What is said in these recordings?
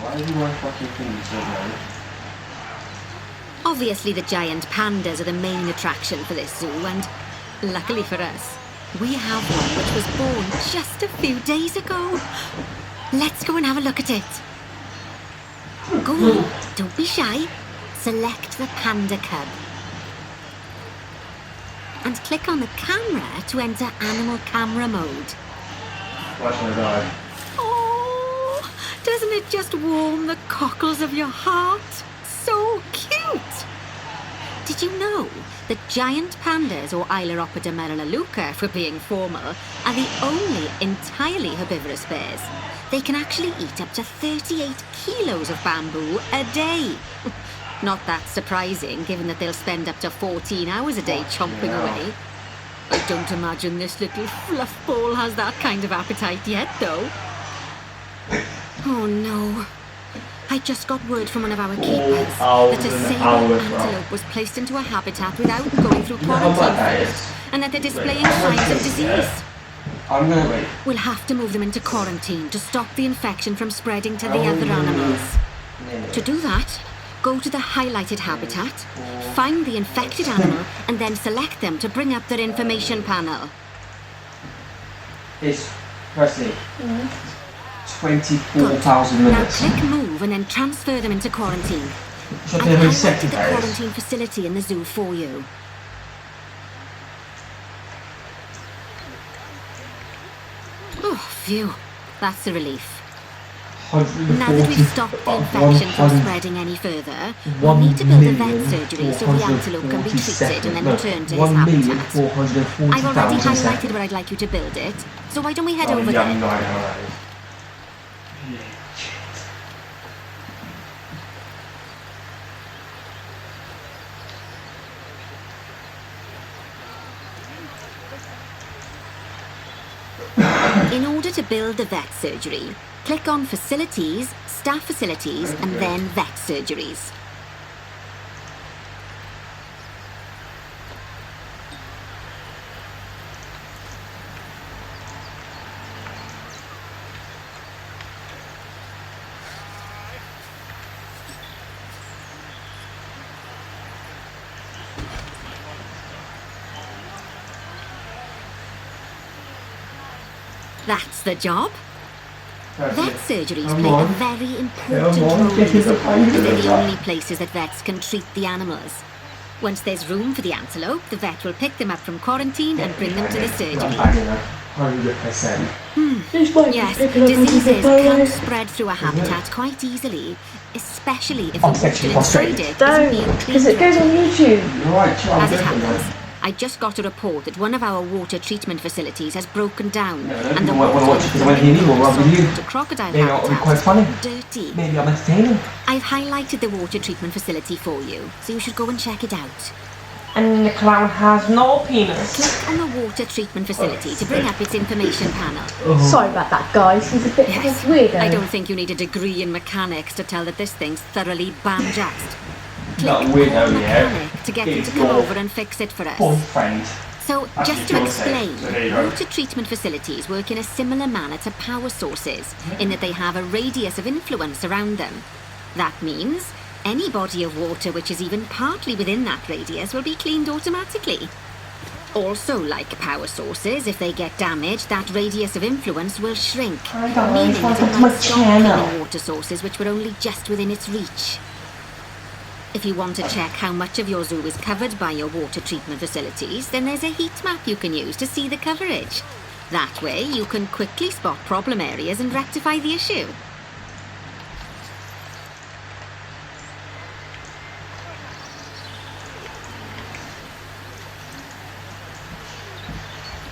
Why is one fucking thing so low? Obviously, the giant pandas are the main attraction for this zoo, and luckily for us, we have one which was born just a few days ago. Let's go and have a look at it. Go on, don't be shy. Select the panda cub. And click on the camera to enter animal camera mode. Watching her die. Oh, doesn't it just warm the cockles of your heart? So cute! Did you know that giant pandas, or Ailuropoda melaleuca for being formal, are the only entirely herbivorous bears? They can actually eat up to 38 kilos of bamboo a day. Not that surprising, given that they'll spend up to 14 hours a day chomping away. I don't imagine this little fluff ball has that kind of appetite yet, though. Oh no. I just got word from one of our keepers that a saber antelope was placed into a habitat without going through quarantine first, and that they're displaying signs of disease. I'm gonna wait. We'll have to move them into quarantine to stop the infection from spreading to the other animals. To do that, go to the highlighted habitat, find the infected animal, and then select them to bring up their information panel. It's Presley. 24,000 minutes. Now click move and then transfer them into quarantine. So I've they're very highlighted the guys. quarantine facility in the zoo for you. Oh, phew. That's a relief. Now that we've stopped the infection from spreading any further, we'll need to build a vet surgery so the antelope can be treated and then returned to his habitat. I've already highlighted where I'd like you to build it, so why don't we head over there? In order to build the vet surgery, click on Facilities, Staff Facilities, and then Vet Surgeries. That's the job. Vet surgeries play a very important role in the zoo, as they're the only places that vets can treat the animals. Once there's room for the antelope, the vet will pick them up from quarantine and bring them to the surgery. 100%. Yes, diseases can spread through a habitat quite easily, especially if the water inside it isn't being Because it goes on YouTube. You're right, Charles. As it happens, I just got a report that one of our water treatment facilities has broken down, and the water to crocodile habitat is dirty. Maybe I'm entertaining. I've highlighted the water treatment facility for you, so you should go and check it out. And the clown has no penis. Click on the water treatment facility to bring up its information panel. Sorry about that, guys. He's a bit of a weirdo. I don't think you need a degree in mechanics to tell that this thing's thoroughly banjaxed. Click Not on weirdo, mechanic to get them to come over and fix it for us. Boyfriend. So, just to Actually, explain, so there you go. water treatment facilities work in a similar manner to power sources, in that they have a radius of influence around them. That means any body of water which is even partly within that radius will be cleaned automatically. Also, like power sources, if they get damaged, that radius of influence will shrink, meaning that it might stop cleaning water sources which were only just within its reach. If you want to check how much of your zoo is covered by your water treatment facilities, then there's a heat map you can use to see the coverage. That way, you can quickly spot problem areas and rectify the issue.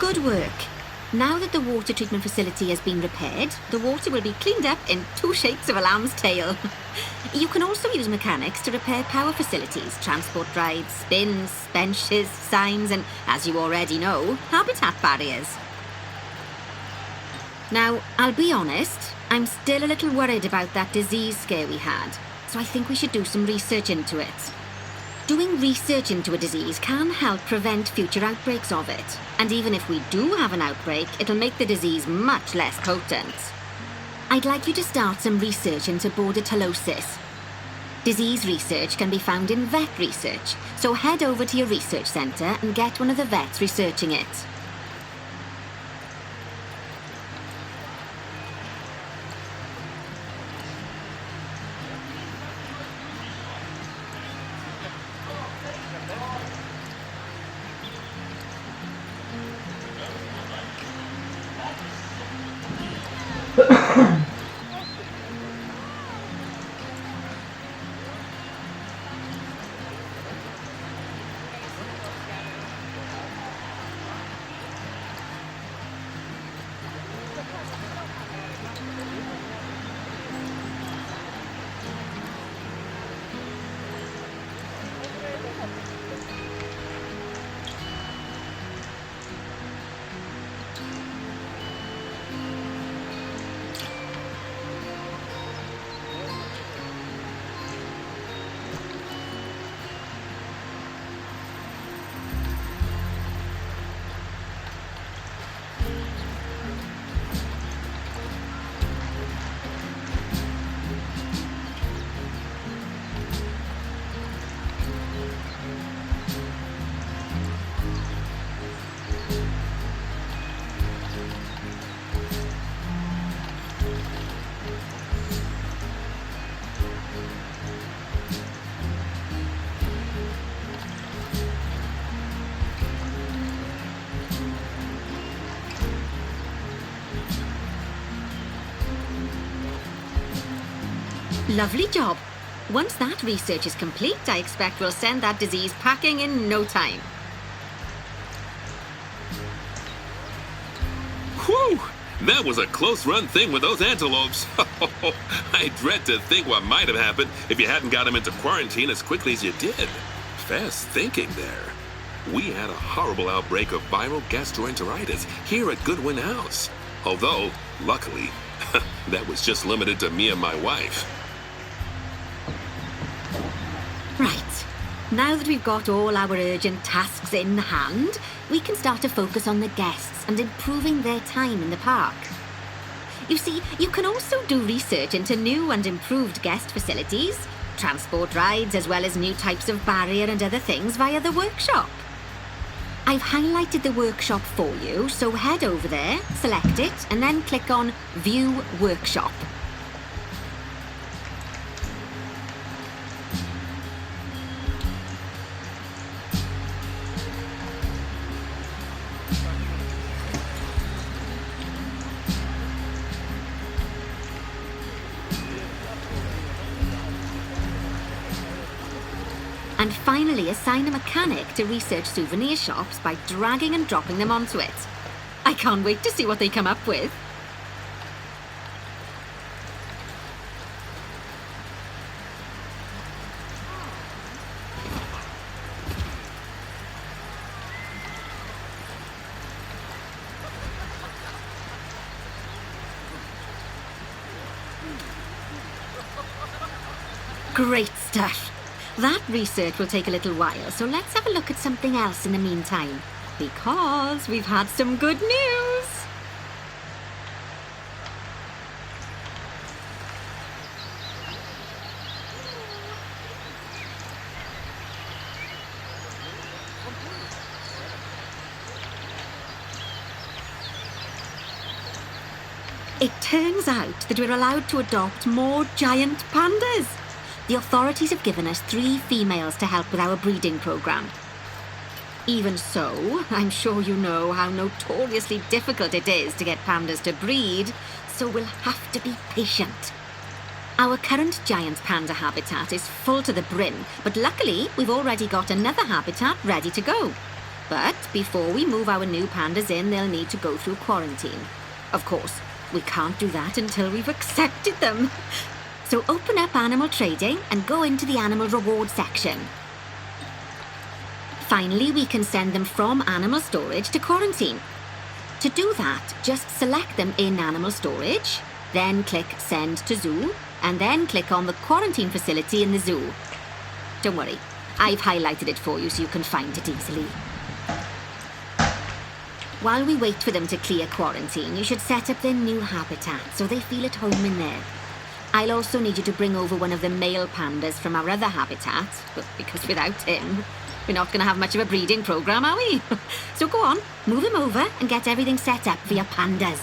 Good work. Now that the water treatment facility has been repaired, the water will be cleaned up in 2 shakes of a lamb's tail. You can also use mechanics to repair power facilities, transport rides, spins, benches, signs, and, as you already know, habitat barriers. Now, I'll be honest, I'm still a little worried about that disease scare we had, so I think we should do some research into it. Doing research into a disease can help prevent future outbreaks of it. And even if we do have an outbreak, it'll make the disease much less potent. I'd like you to start some research into bordetellosis. Disease research can be found in vet research, so head over to your research centre and get one of the vets researching it. Lovely job. Once that research is complete, I expect we'll send that disease packing in no time. Whew! That was a close-run thing with those antelopes. I dread to think what might have happened if you hadn't got them into quarantine as quickly as you did. Fast thinking there. We had a horrible outbreak of viral gastroenteritis here at Goodwin House. Although, luckily, that was just limited to me and my wife. Right. Now that we've got all our urgent tasks in hand, we can start to focus on the guests and improving their time in the park. You see, you can also do research into new and improved guest facilities, transport rides, as well as new types of barrier and other things via the workshop. I've highlighted the workshop for you, so head over there, select it, and then click on View Workshop. And finally, assign a mechanic to research souvenir shops by dragging and dropping them onto it. I can't wait to see what they come up with. Great stuff. That research will take a little while, so let's have a look at something else in the meantime. Because we've had some good news! It turns out that we're allowed to adopt more giant pandas. The authorities have given us 3 females to help with our breeding program. Even so, I'm sure you know how notoriously difficult it is to get pandas to breed, so we'll have to be patient. Our current giant panda habitat is full to the brim, but luckily we've already got another habitat ready to go. But before we move our new pandas in, they'll need to go through quarantine. Of course, we can't do that until we've accepted them. So open up animal trading and go into the animal reward section. Finally, we can send them from animal storage to quarantine. To do that, just select them in animal storage, then click Send to Zoo, and then click on the quarantine facility in the zoo. Don't worry, I've highlighted it for you so you can find it easily. While we wait for them to clear quarantine, you should set up their new habitat so they feel at home in there. I'll also need you to bring over one of the male pandas from our other habitat, because without him, we're not going to have much of a breeding program, are we? So go on, move him over and get everything set up for your pandas.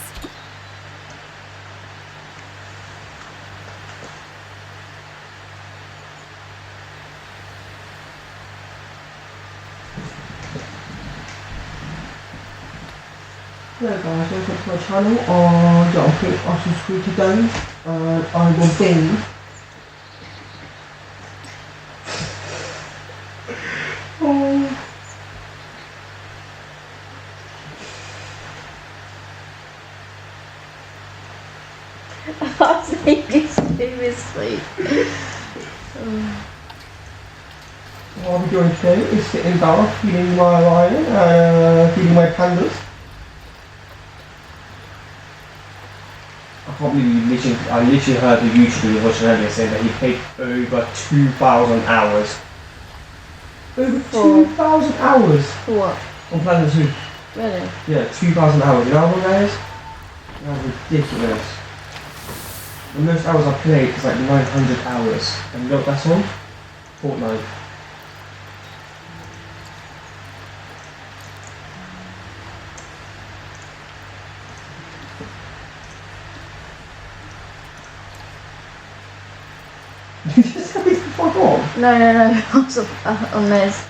Hello guys, welcome to my channel. I think I should screw today. I will be I say this seriously. what I'll be doing today is sitting down, feeding my lion, feeding my pandas. I literally heard the YouTuber watching earlier saying that he played over 2,000 hours. Over 2,000 hours For what? on Planet Zoo. Really? Yeah, 2,000 hours. You know how long that is? That's ridiculous. The most hours I've played is like 900 hours. And you know what that's on? Fortnite. You just tell me to fuck off. No. On this.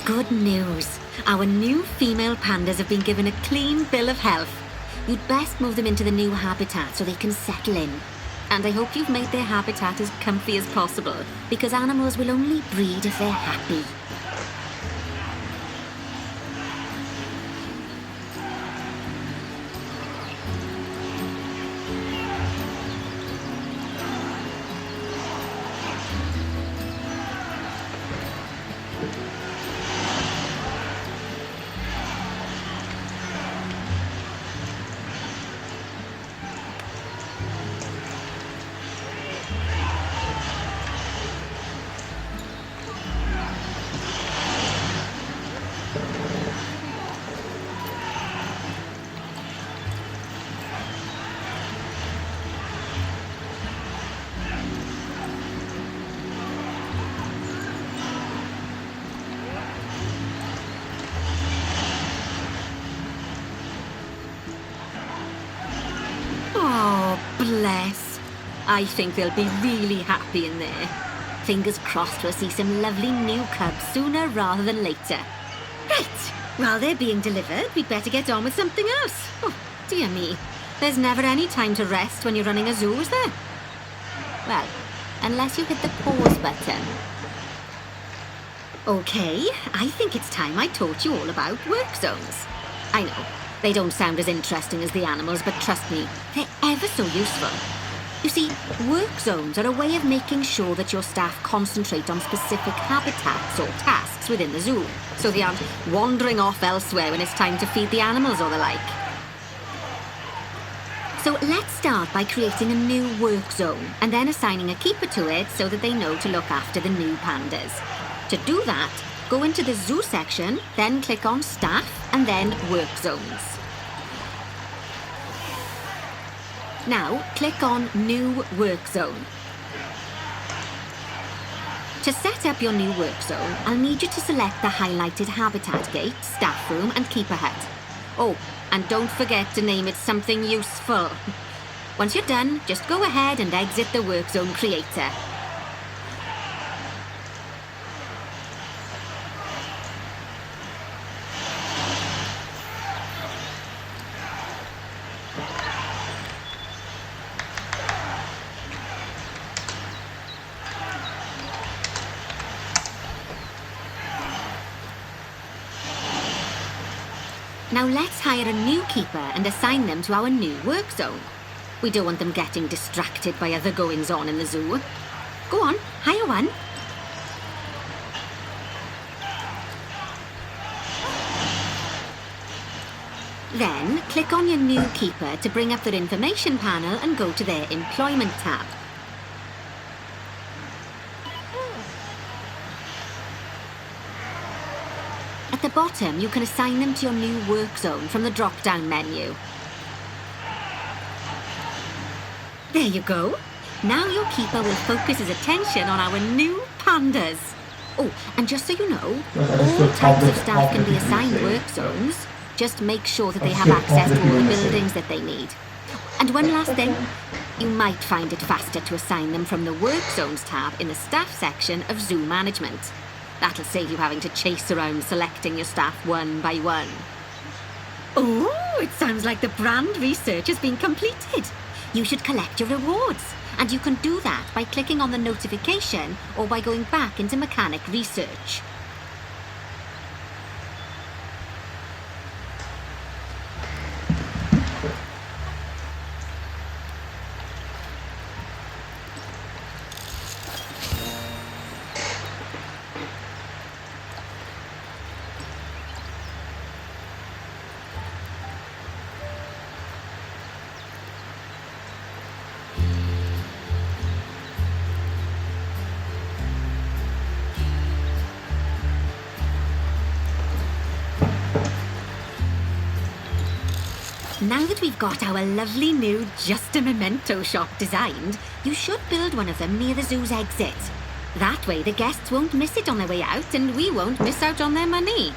Good news. Our new female pandas have been given a clean bill of health. You'd best move them into the new habitat so they can settle in. And I hope you've made their habitat as comfy as possible, because animals will only breed if they're happy. I think they'll be really happy in there. Fingers crossed we'll see some lovely new cubs sooner rather than later. Right, while they're being delivered, we'd better get on with something else. Oh, dear me. There's never any time to rest when you're running a zoo, is there? Well, unless you hit the pause button. Okay, I think it's time I taught you all about work zones. I know, they don't sound as interesting as the animals, but trust me, they're ever so useful. You see, work zones are a way of making sure that your staff concentrate on specific habitats or tasks within the zoo, so they aren't wandering off elsewhere when it's time to feed the animals or the like. So let's start by creating a new work zone and then assigning a keeper to it so that they know to look after the new pandas. To do that, go into the zoo section, then click on staff and then work zones. Now click on new work zone. To set up your new work zone, I'll need you to select the highlighted habitat gate, staff room and keeper hut. Oh, and don't forget to name it something useful. Once you're done, just go ahead and exit the work zone creator. Now let's hire a new keeper and assign them to our new work zone. We don't want them getting distracted by other goings-on in the zoo. Go on, hire one. Then, click on your new keeper to bring up their information panel and go to their employment tab. At the bottom, you can assign them to your new work zone from the drop-down menu. There you go. Now your keeper will focus his attention on our new pandas. Oh, and just so you know, all types of staff can be assigned work zones. Just make sure that they have access to all the buildings that they need. And one last thing, you might find it faster to assign them from the Work Zones tab in the Staff section of Zoo Management. That'll save you having to chase around selecting your staff one by one. Oh, it sounds like the brand research has been completed. You should collect your rewards, and you can do that by clicking on the notification or by going back into Mechanic Research. Now that we've got our lovely new Just a Memento shop designed, you should build one of them near the zoo's exit. That way the guests won't miss it on their way out and we won't miss out on their money.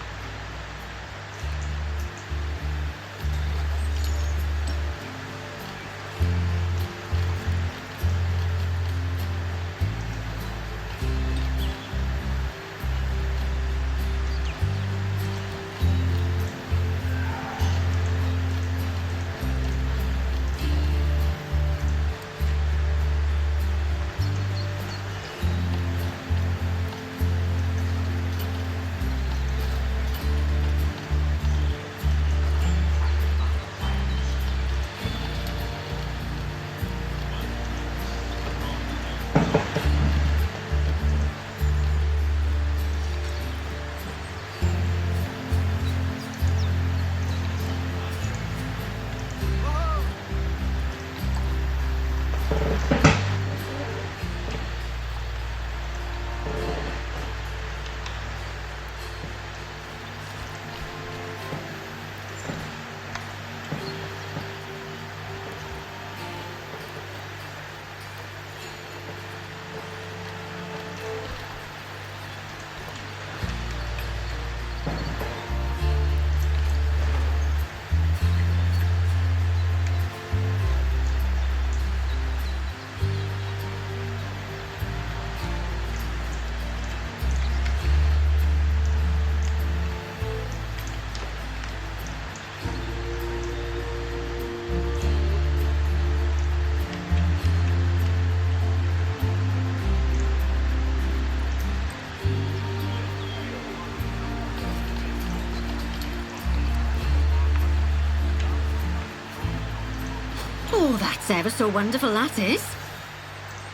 That's ever so wonderful, that is.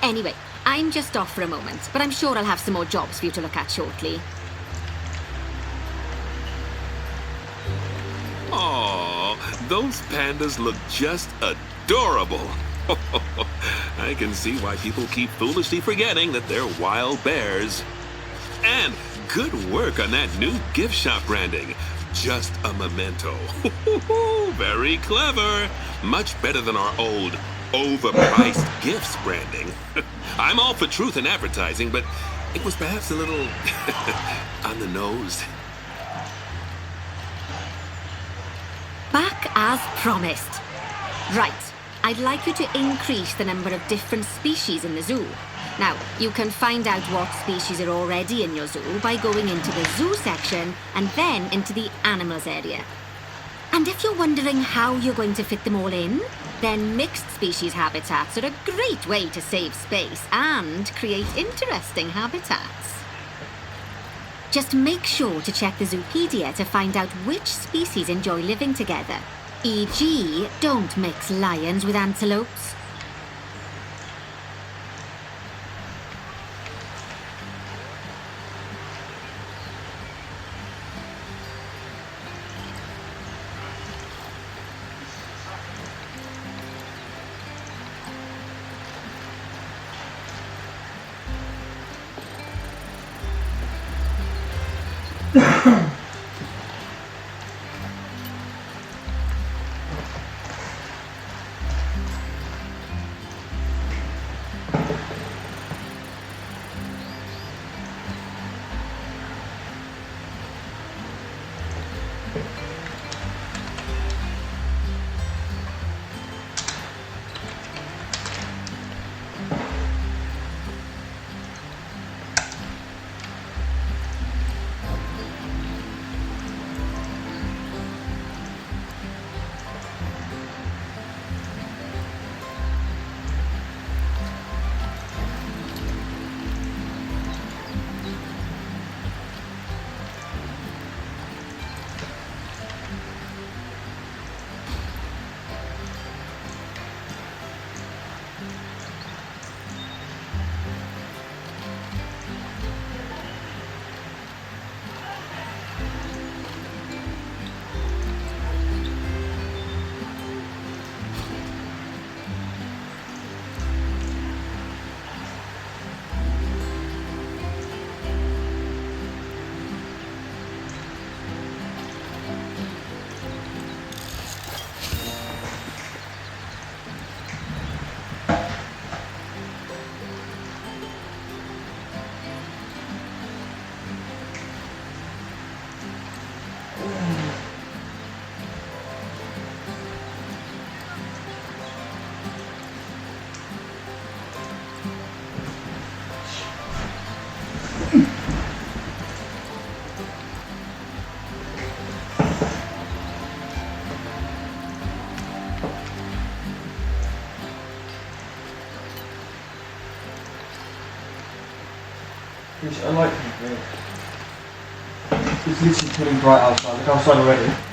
Anyway, I'm just off for a moment, but I'm sure I'll have some more jobs for you to look at shortly. Aw, those pandas look just adorable. I can see why people keep foolishly forgetting that they're wild bears. And good work on that new gift shop branding. Just a memento. Very clever. Much better than our old overpriced gifts branding. I'm all for truth in advertising, but it was perhaps a little on the nose. Back as promised. Right, I'd like you to increase the number of different species in the zoo. Now, you can find out what species are already in your zoo by going into the zoo section and then into the animals area. And if you're wondering how you're going to fit them all in, then mixed species habitats are a great way to save space and create interesting habitats. Just make sure to check the Zoopedia to find out which species enjoy living together. E.g., don't mix lions with antelopes. Which I like. It's literally turning bright outside. Look outside already.